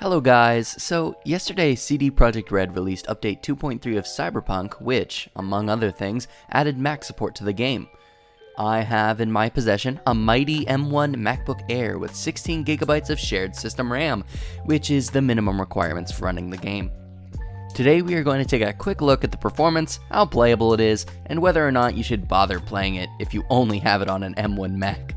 Hello guys, so yesterday CD Projekt Red released update 2.3 of Cyberpunk, which, among other things, added Mac support to the game. I have in my possession a mighty M1 MacBook Air with 16GB of shared system RAM, which is the minimum requirements for running the game. Today we are going to take a quick look at the performance, how playable it is, and whether or not you should bother playing it if you only have it on an M1 Mac.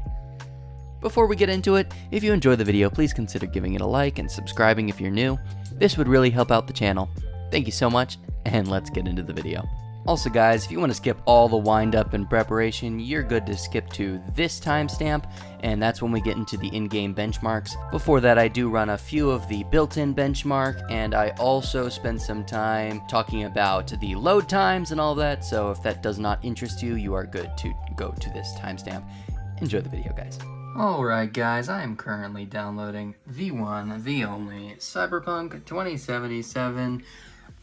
Before we get into it, if you enjoy the video, please consider giving it a like and subscribing if you're new. This would really help out the channel. Thank you so much, and let's get into the video. Also guys, if you want to skip all the wind up and preparation, you're good to skip to this timestamp, and that's when we get into the in-game benchmarks. Before that, I do run a few of the built-in benchmark, and I also spend some time talking about the load times and all that, so if that does not interest you, you are good to go to this timestamp. Enjoy the video, guys. Alright guys, I am currently downloading the one, the only Cyberpunk 2077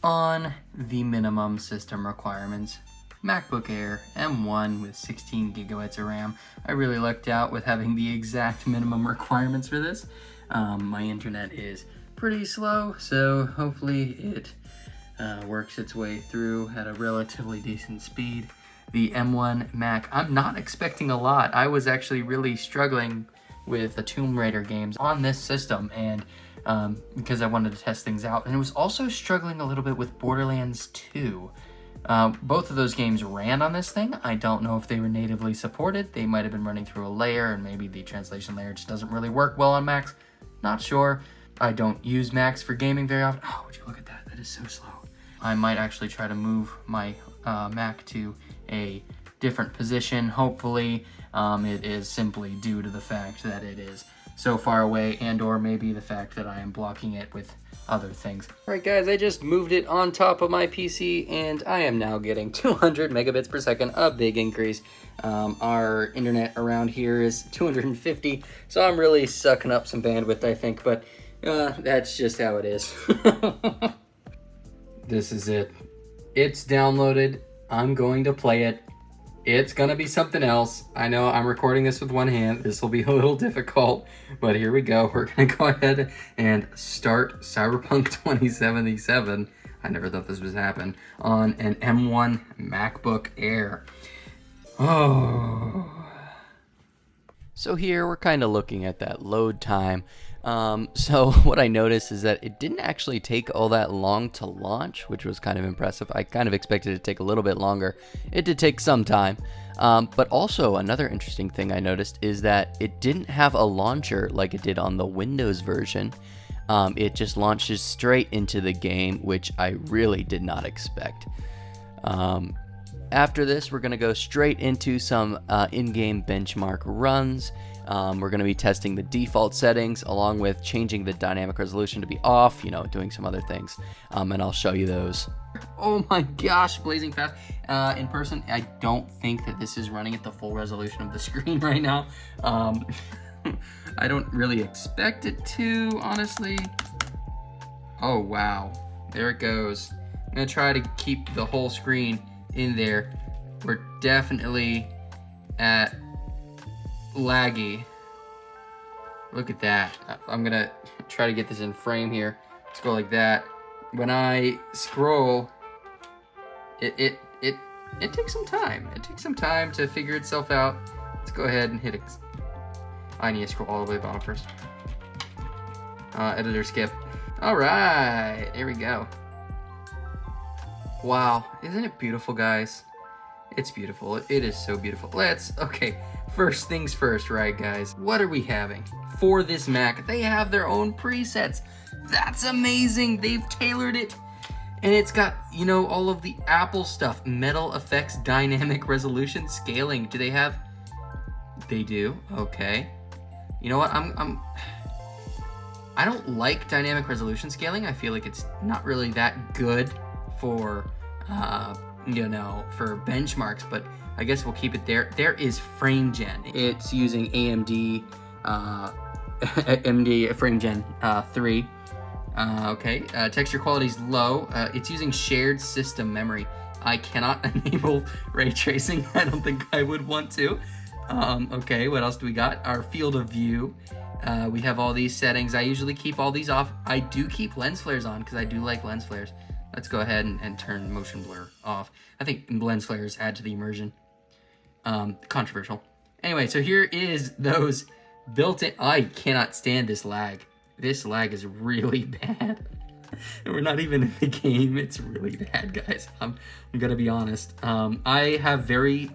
on the minimum system requirements. MacBook Air M1 with 16GB of RAM. I really lucked out with having the exact minimum requirements for this. My internet is pretty slow, so hopefully it works its way through at a relatively decent speed. The M1 Mac, I'm not expecting a lot. I was actually really struggling with the Tomb Raider games on this system, and because I wanted to test things out, and it was also struggling a little bit with Borderlands 2. Both of those games ran on this thing. I don't know if they were natively supported. They might have been running through a layer, and maybe the translation layer just doesn't really work well on Macs. Not sure. I don't use Macs for gaming very often. Oh, would you look at that? That is so slow. I might actually try to move my Mac to a different position. Hopefully it is simply due to the fact that it is so far away, and or maybe the fact that I am blocking it with other things. Alright guys, I just moved it on top of my PC and I am now getting 200 megabits per second, a big increase. Our internet around here is 250, so I'm really sucking up some bandwidth, I think, but that's just how it is. This is it. It's downloaded. I'm going to play it. It's gonna be something else. I know I'm recording this with one hand. This will be a little difficult, but here we go. We're gonna go ahead and start Cyberpunk 2077. I never thought this would happen on an M1 MacBook Air. Oh. So here we're kind of looking at that load time. So what I noticed is that it didn't actually take all that long to launch, which was kind of impressive. I kind of expected it to take a little bit longer. It did take some time. But also another interesting thing I noticed is that it didn't have a launcher like it did on the Windows version. It just launches straight into the game, which I really did not expect. After this, we're going to go straight into some in-game benchmark runs. We're going to be testing the default settings along with changing the dynamic resolution to be off, doing some other things, and I'll show you those. Oh my gosh, blazing fast. In person, I don't think that this is running at the full resolution of the screen right now. I don't really expect it to, honestly. Oh wow, there it goes. I'm going to try to keep the whole screen in there. We're definitely at laggy. Look at that. I'm gonna try to get this in frame here. Let's go like that. When I scroll, it takes some time. It takes some time to figure itself out. Let's go ahead and hit it. I need to scroll all the way to the bottom first. Editor skip. All right, here we go. Wow, isn't it beautiful, guys? It's beautiful. It is so beautiful. Okay, first things first, right, guys? What are we having? For this Mac, they have their own presets. That's amazing. They've tailored it. And it's got, all of the Apple stuff. Metal effects, dynamic resolution, scaling. Do they have? They do. Okay. You know what? I don't like dynamic resolution scaling. I feel like it's not really that good for for benchmarks, but I guess we'll keep it there. There is frame gen. It's using AMD frame gen 3. Okay, texture quality is low. It's using shared system memory. I cannot enable ray tracing. I don't think I would want to. Okay, what else do we got? Our field of view. We have all these settings. I usually keep all these off. I do keep lens flares on because I do like lens flares. Let's go ahead and turn motion blur off. I think lens flares add to the immersion. Controversial. Anyway, so here is those built-in. I cannot stand this lag. This lag is really bad. And we're not even in the game. It's really bad, guys. I'm gonna be honest. I have very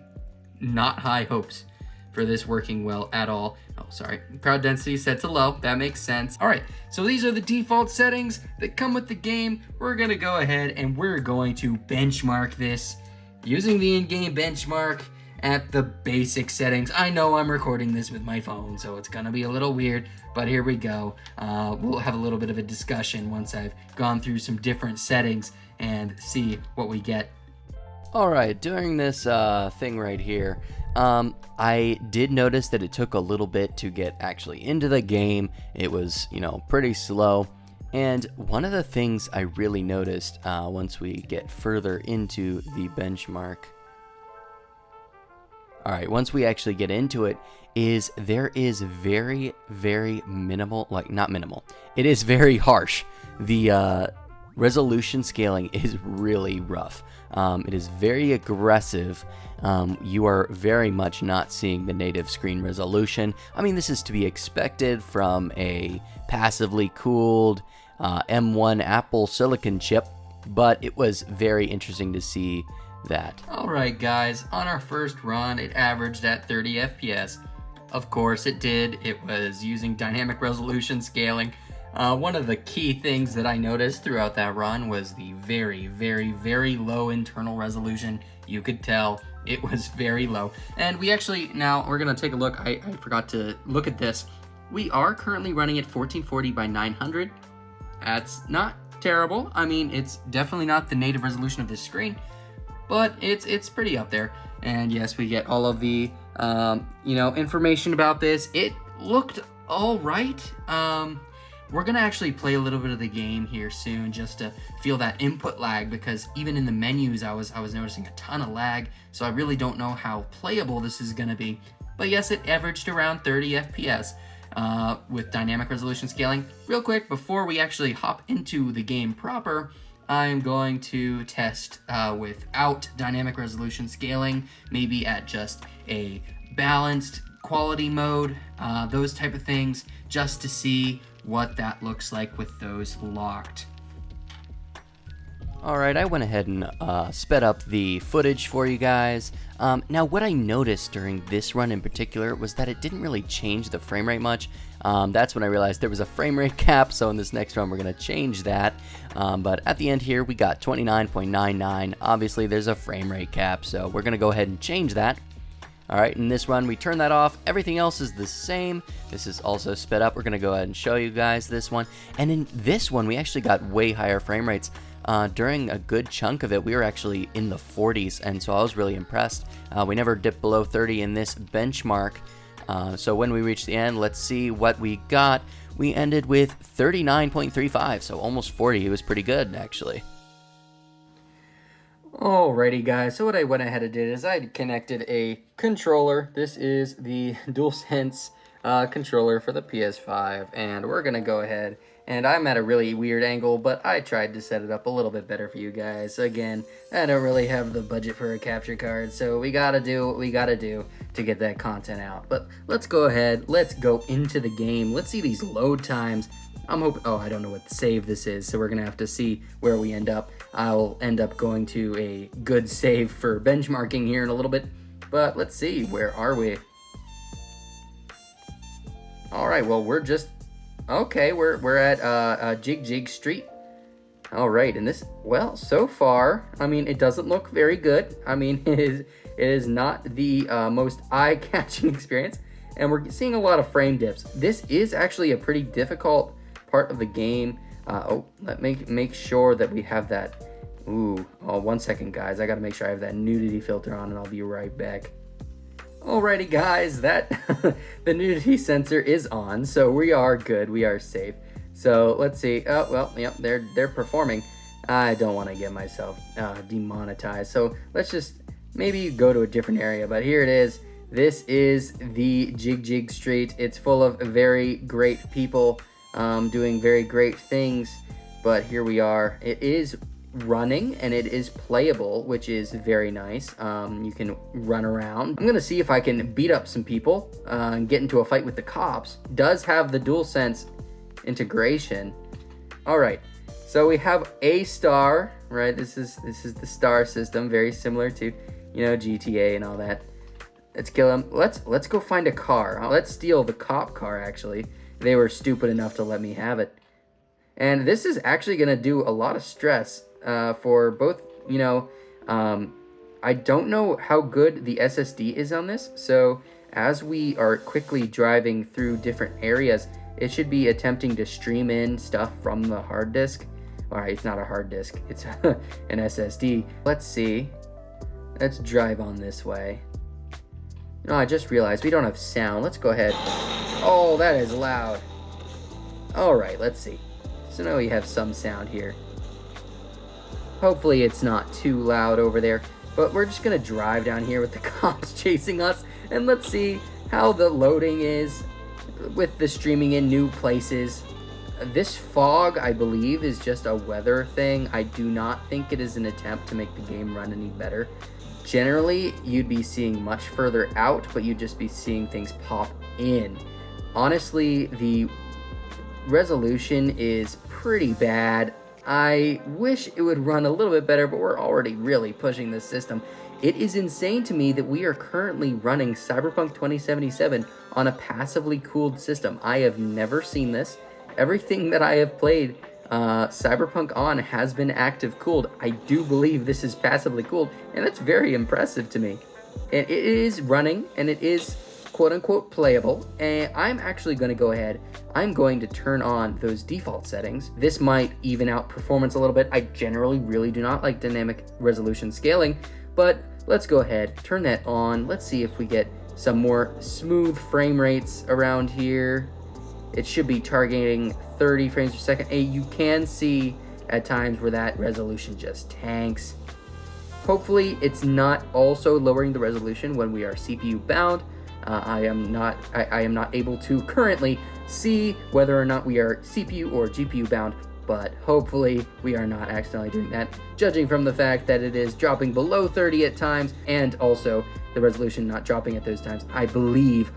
not high hopes for this working well at all. Oh, sorry. Crowd density set to low. That makes sense. All right, so these are the default settings that come with the game. We're gonna go ahead and we're going to benchmark this using the in-game benchmark at the basic settings. I know I'm recording this with my phone, so it's gonna be a little weird, but here we go. We'll have a little bit of a discussion once I've gone through some different settings and see what we get. All right, during this thing right here, I did notice that it took a little bit to get actually into the game. It was, pretty slow. And one of the things I really noticed once we get further into the benchmark, all right, once we actually get into it, is there is very, very minimal, not minimal, it is very harsh. The resolution scaling is really rough. It is very aggressive. You are very much not seeing the native screen resolution. I mean, this is to be expected from a passively cooled M1 Apple Silicon chip, but it was very interesting to see that. Alright guys, on our first run, it averaged at 30 FPS. Of course it did. It was using dynamic resolution scaling. One of the key things that I noticed throughout that run was the very, very, very low internal resolution. You could tell it was very low. And we actually, now we're gonna take a look. I forgot to look at this. We are currently running at 1440 by 900. That's not terrible. I mean, it's definitely not the native resolution of this screen, but it's pretty up there. And yes, we get all of the information about this. It looked all right. We're gonna actually play a little bit of the game here soon just to feel that input lag, because even in the menus I was noticing a ton of lag, so I really don't know how playable this is gonna be. But yes, it averaged around 30 FPS with dynamic resolution scaling. Real quick, before we actually hop into the game proper, I'm going to test without dynamic resolution scaling, maybe at just a balanced quality mode, those type of things, just to see what that looks like with those locked. Alright, I went ahead and sped up the footage for you guys. Now what I noticed during this run in particular was that it didn't really change the frame rate much. That's when I realized there was a frame rate cap, so in this next run we're going to change that. But at the end here we got 29.99. Obviously there's a frame rate cap, so we're going to go ahead and change that. Alright, in this run we turn that off. Everything else is the same. This is also sped up. We're going to go ahead and show you guys this one. And in this one we actually got way higher frame rates. During a good chunk of it we were actually in the 40s, and so I was really impressed. We never dipped below 30 in this benchmark. So when we reach the end, let's see what we got. We ended with 39.35, so almost 40. It was pretty good actually. Alrighty guys, so what I went ahead and did is I connected a controller. This is the DualSense controller for the PS5, and we're gonna go ahead, and I'm at a really weird angle, but I tried to set it up a little bit better for you guys. Again, I don't really have the budget for a capture card, so we gotta do what we gotta do to get that content out. But let's go ahead, let's go into the game. Let's see these load times. I'm hoping, oh, I don't know what save this is, so we're gonna have to see where we end up. I'll end up going to a good save for benchmarking here in a little bit, but let's see, where are we? All right, well, we're just, okay, we're at Jig Jig Street. All right, and this, well, so far, I mean, it doesn't look very good. I mean, it is not the most eye-catching experience, and we're seeing a lot of frame dips. This is actually a pretty difficult part of the game. Let me make sure that we have that. Ooh, oh, 1 second, guys. I gotta make sure I have that nudity filter on, and I'll be right back. Alrighty, guys, that the nudity sensor is on, so we are good. We are safe. So let's see. Oh, well, yep, they're performing. I don't want to get myself demonetized, so let's just maybe go to a different area. But here it is. This is the Jig Street. It's full of very great people doing very great things, but here we are. It is running and it is playable, which is very nice. You can run around. I'm gonna see if I can beat up some people and get into a fight with the cops. Does have the DualSense integration. All right, so we have a star, right? This is the star system, very similar to, you know, GTA and all that. Let's kill him. Let's go find a car. Let's steal the cop car. Actually, they were stupid enough to let me have it. And this is actually gonna do a lot of stress for both. You know, I don't know how good the SSD is on this. So as we are quickly driving through different areas, it should be attempting to stream in stuff from the hard disk. All right, it's not a hard disk. It's an SSD. Let's see. Let's drive on this way. No, I just realized we don't have sound. Let's go ahead. Oh, that is loud. All right, let's see. So now we have some sound here. Hopefully it's not too loud over there, but we're just gonna drive down here with the cops chasing us, and let's see how the loading is with the streaming in new places. This fog, I believe, is just a weather thing. I do not think it is an attempt to make the game run any better. Generally, you'd be seeing much further out, but you'd just be seeing things pop in. Honestly, the resolution is pretty bad. I wish it would run a little bit better, but we're already really pushing this system. It is insane to me that we are currently running Cyberpunk 2077 on a passively cooled system. I have never seen this. Everything that I have played Cyberpunk on has been active cooled. I do believe this is passively cooled, and that's very impressive to me. It is running, and it is quote-unquote playable, and I'm actually going to go ahead. I'm going to turn on those default settings. This might even out performance a little bit. I generally really do not like dynamic resolution scaling, but let's go ahead, turn that on. Let's see if we get some more smooth frame rates around here. It should be targeting 30 frames per second. Hey, you can see at times where that resolution just tanks. Hopefully it's not also lowering the resolution when we are CPU bound. I am not able to currently see whether or not we are CPU or GPU bound, but hopefully we are not accidentally doing that, judging from the fact that it is dropping below 30 at times, and also the resolution not dropping at those times. I believe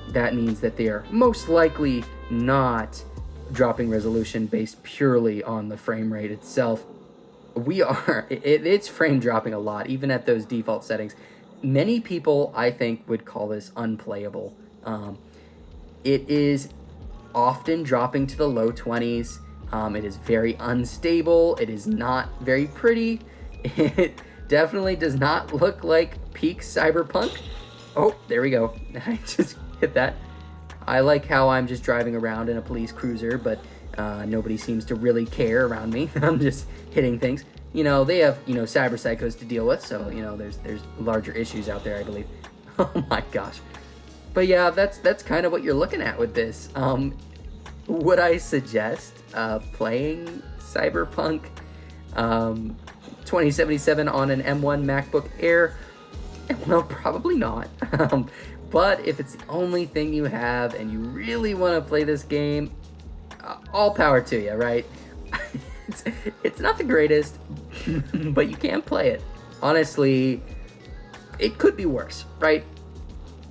that means that they are most likely not dropping resolution based purely on the frame rate itself. It's frame dropping a lot, even at those default settings. Many people, I think, would call this unplayable. It is often dropping to the low 20s. It is very unstable. It is not very pretty. It definitely does not look like peak Cyberpunk. Oh, there we go. I just hit that. I like how I'm just driving around in a police cruiser, but nobody seems to really care around me. I'm just hitting things. You know, they have, you know, cyber psychos to deal with, so, you know, there's larger issues out there, I believe. Oh my gosh. But yeah, that's kind of what you're looking at with this. Would I suggest playing Cyberpunk 2077 on an M1 MacBook Air? Well, probably not. But if it's the only thing you have and you really want to play this game, all power to you, right? It's not the greatest, but you can play it. Honestly, it could be worse, right?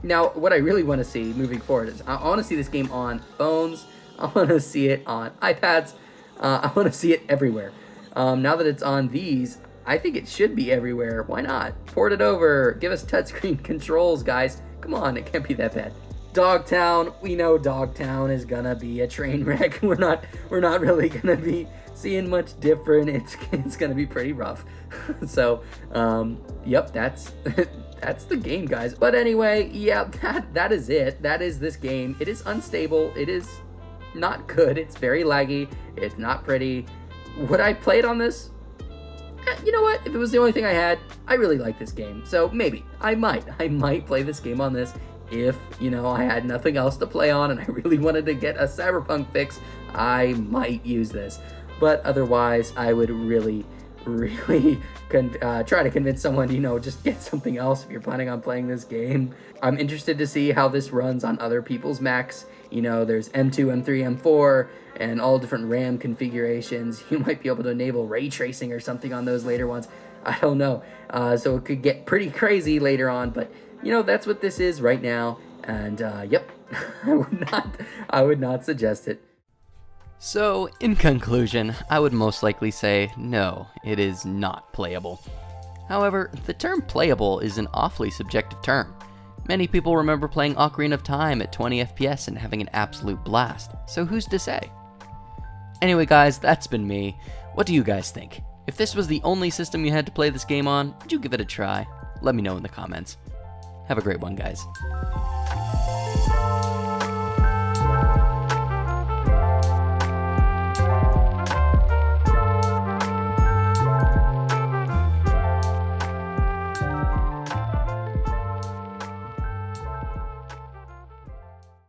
Now, what I really want to see moving forward is I want to see this game on phones. I want to see it on iPads. I want to see it everywhere. Now that it's on these, I think it should be everywhere. Why not? Port it over. Give us touchscreen controls, guys. Come on, it can't be that bad. Dogtown, we know Dogtown is gonna be a train wreck. We're not really gonna be seeing much different. It's gonna be pretty rough. So, yep, that's the game, guys. But anyway, yeah, that is it. That is this game. It is unstable. It is not good. It's very laggy. It's not pretty. Would I play it on this? You know what? If it was the only thing I had, I really like this game. So maybe I might play this game on this. If, you know, I had nothing else to play on and I really wanted to get a Cyberpunk fix, I might use this. But otherwise, I would really really try to convince someone to, just get something else if you're planning on playing this game. I'm interested to see how this runs on other people's Macs. There's M2, M3, M4, and all different RAM configurations. You might be able to enable ray tracing or something on those later ones. I don't know. So it could get pretty crazy later on, but that's what this is right now. And yep, I would not suggest it. So, in conclusion, I would most likely say no, it is not playable. However, the term playable is an awfully subjective term. Many people remember playing Ocarina of Time at 20 FPS and having an absolute blast, so who's to say? Anyway guys, that's been me. What do you guys think? If this was the only system you had to play this game on, would you give it a try? Let me know in the comments. Have a great one, guys.